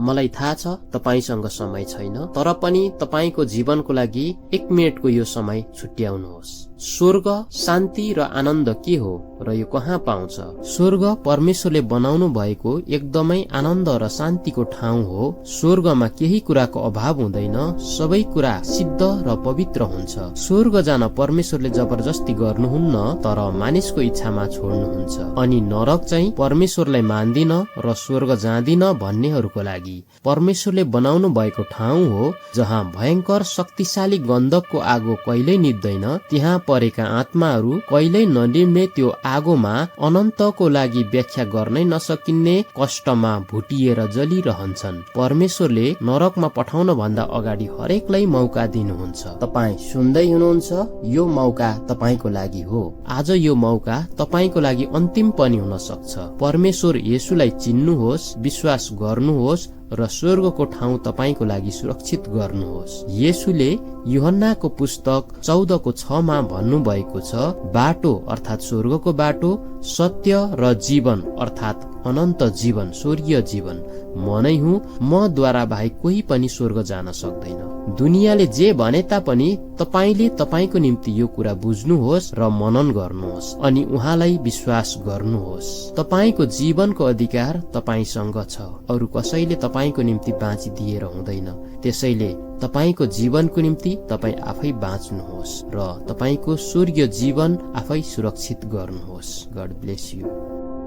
मलाई थाहा छ तपाईसँग समय छैन, तर पनि तपाईको जीवनको लागि 1 मिनेटको यो समय छुट्याउनुहोस्। स्वर्ग शान्ति र आनन्द के हो र यो कहाँ पाउँछ? स्वर्ग परमेश्वरले बनाउनु भएको एकदमै आनन्द र शान्तिको ठाउँ हो। स्वर्गमा केही कुराको अभाव हुँदैन, सबै कुरा सिद्ध र पवित्र हुन्छ। स्वर्ग जान परमेश्वरले जबरजस्ती गर्नुहुन्न, तर मानिसको इच्छामा छोड्नुहुन्छ। अनि नरक चाहिँ परमेश्वरलाई मान्दिन र स्वर्ग जाँदिन भन्नेहरूको लागि परमेश्वरले बनाउनु भएको ठाउँ हो, जहाँ भयंकर शक्तिशाली गन्धकको आगो कहिल्यै निप्दैन। त्यहाँ परेका आत्माहरू कहिल्यै ननिम्ने त्यो आगोमा अनन्तको लागि व्याख्या गर्नै नसकिने कष्टमा भुटिएर जलिरहन्छन्। परमेश्वरले नरकमा पठाउन भन्दा अगाडि हरेकलाई मौका दिनुहुन्छ। तपाई सुन्दै हुनुहुन्छ, यो मौका तपाईको लागि हो। आज यो मौका तपाईको लागि अन्तिम पनि हुन सक्छ। परमेश्वर येशूलाई चिन्नुहोस्, विश्वास गर्नुहोस् र स्वर्गको ठाउँ तपाईको लागि सुरक्षित गर्नुहोस्। येशूले यूहन्नाको पुस्तक 14:6 भन्नुभएको छ, बाटो अर्थात स्वर्गको बाटो, सत्य र जीवन अर्थात अनन्त जीवन, स्वर्गीय जीवन म नै हुँ। म द्वारा बाहेक कोही पनि स्वर्ग जान सक्दैन। दुनियाँले जे भने तापनि तपाईले तपाईको निम्ति यो कुरा बुझ्नुहोस् र मनन गर्नुहोस् अनि उहाँलाई विश्वास गर्नुहोस्। तपाईको जीवनको अधिकार तपाईसँग छ। अरु कसैले तपाईको निम्ति बाँचिदिएर हुँदैन। त्यसैले तपाईको जीवनको निम्ति तपाई आफै बाँच्नुहोस् र तपाईको स्वर्गीय जीवन आफै सुरक्षित गर्नुहोस्। God bless you.